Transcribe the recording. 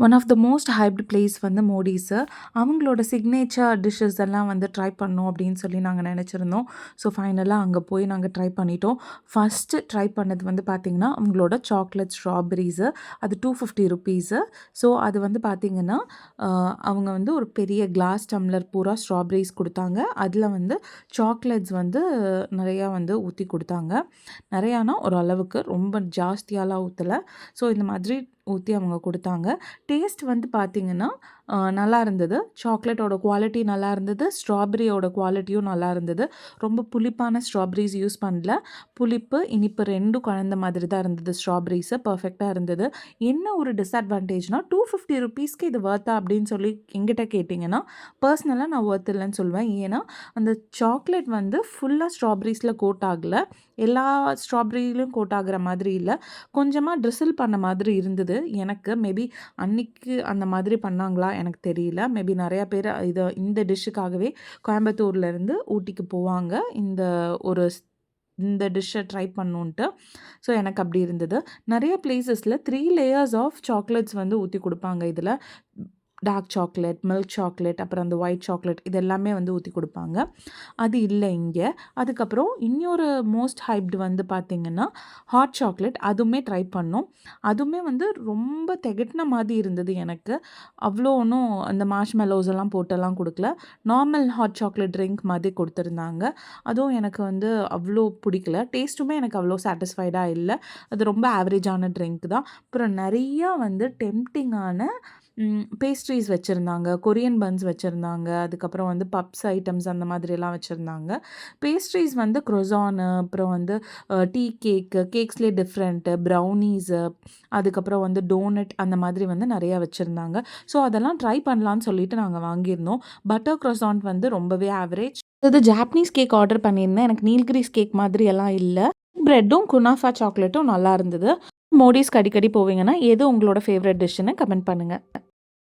One of the most hyped place வந்து மோடிஸு. அவங்களோட சிக்னேச்சர் டிஷ்ஷஸ் எல்லாம் வந்து ட்ரை பண்ணணும் அப்படின்னு சொல்லி நாங்கள் நினச்சிருந்தோம். ஸோ ஃபைனலாக அங்கே போய் நாங்கள் ட்ரை பண்ணிட்டோம். ஃபஸ்ட்டு ட்ரை பண்ணது வந்து பார்த்திங்கன்னா அவங்களோட சாக்லேட் ஸ்ட்ராபெரீஸு. அது ₹250. ஸோ அது வந்து பார்த்திங்கன்னா அவங்க வந்து ஒரு பெரிய கிளாஸ் டம்ளர் பூரா ஸ்ட்ராபெரீஸ் கொடுத்தாங்க. அதில் வந்து சாக்லேட்ஸ் வந்து நிறையா வந்து ஊற்றி கொடுத்தாங்க. நிறையானா ஒரு அளவுக்கு, ரொம்ப ஜாஸ்தியாலாம் ஊற்றலை. ஸோ இந்த மாதிரி ஊற்றி அவங்க கொடுத்தாங்க. டேஸ்ட் வந்து பார்த்திங்கன்னா நல்லா இருந்தது. சாக்லேட்டோட குவாலிட்டி நல்லா இருந்தது. ஸ்ட்ராபெரியோட குவாலிட்டியும் நல்லா இருந்தது. ரொம்ப புளிப்பான ஸ்ட்ராபெரிஸ் யூஸ் பண்ணல. புளிப்பு, இனிப்பு 2ம் கலந்த மாதிரி தான் இருந்தது. ஸ்ட்ராபெரிஸு பர்ஃபெக்டாக இருந்தது. என்ன ஒரு டிஸ்அட்வான்டேஜ்னால் ₹250க்கு இது வொர்த்தா அப்படின்னு சொல்லி எங்கிட்ட கேட்டிங்கன்னா, பர்சனலாக நான் வொர்த் இல்லைன்னு சொல்லுவேன். ஏன்னா அந்த சாக்லேட் வந்து ஃபுல்லாக ஸ்ட்ராபெரிஸில் கோட் ஆகலை. எல்லா ஸ்ட்ராபெரியிலும் கோட் ஆகிற மாதிரி இல்லை. கொஞ்சமாக ட்ரிசில் பண்ண மாதிரி இருந்தது எனக்கு. மேபி அன்னைக்கு அந்த மாதிரி பண்ணாங்களா எனக்கு தெரியல. மேபி நிறையா பேர் இந்த டிஷ்ஷுக்காகவே கோயம்புத்தூர்லேருந்து ஊட்டிக்கு போவாங்க இந்த டிஷ்ஷை ட்ரை பண்ணணுன்ட்டு. ஸோ எனக்கு அப்படி இருந்தது. நிறைய பிளேசஸில் 3 லேயர்ஸ் ஆஃப் சாக்லேட்ஸ் வந்து ஊற்றி கொடுப்பாங்க. இதில் டார்க் சாக்லேட், மில்க் சாக்லேட், அப்புறம் அந்த ஒயிட் சாக்லேட் இது எல்லாமே வந்து ஊற்றி கொடுப்பாங்க. அது இல்லை இங்கே. அதுக்கப்புறம் இன்னொரு மோஸ்ட் ஹைப்டு வந்து பார்த்திங்கன்னா ஹாட் சாக்லேட். அதுவுமே ட்ரை பண்ணோம். அதுவுமே வந்து ரொம்ப திகட்டின மாதிரி இருந்தது எனக்கு. அவ்வளோ ஒன்றும் அந்த மார்ஷ்மெலோஸ் எல்லாம் போட்டெல்லாம் கொடுக்கல. நார்மல் ஹாட் சாக்லேட் ட்ரிங்க் மாதிரி கொடுத்துருந்தாங்க. அதுவும் எனக்கு வந்து அவ்வளோ பிடிக்கல. டேஸ்ட்டுமே எனக்கு அவ்வளோ சாட்டிஸ்ஃபைடாக இல்லை. அது ரொம்ப ஆவரேஜான ட்ரிங்க் தான். அப்புறம் நிறையா வந்து டெம்ப்டிங்கான பேஸ்ட்ரீஸ் வச்சுருந்தாங்க. கொரியன் பன்ஸ் வச்சுருந்தாங்க. அதுக்கப்புறம் வந்து பப்ஸ் ஐட்டம்ஸ் அந்த மாதிரியெல்லாம் வச்சுருந்தாங்க. பேஸ்ட்ரீஸ் வந்து க்ரொசானு, அப்புறம் வந்து டீ கேக்ஸ்லேயே டிஃப்ரெண்ட்டு, ப்ரௌனீஸு, அதுக்கப்புறம் வந்து டோனட் அந்த மாதிரி வந்து நிறையா வச்சுருந்தாங்க. ஸோ அதெல்லாம் ட்ரை பண்ணலான்னு சொல்லிட்டு நாங்கள் வாங்கியிருந்தோம். பட்டர் க்ரொசான்ட் வந்து ரொம்பவே ஆவரேஜ். அது ஜாப்பனீஸ் கேக் ஆர்டர் பண்ணியிருந்தேன். எனக்கு நீல்கிரிஸ் கேக் மாதிரி எல்லாம் இல்லை. ப்ரெட்டும் குனாஃபா சாக்லேட்டும் நல்லா இருந்தது. மோடிஸ்க்கு அடிக்கடி போவீங்கன்னா எது உங்களோட ஃபேவரட் டிஷ்ஷுன்னு கமெண்ட் பண்ணுங்கள்.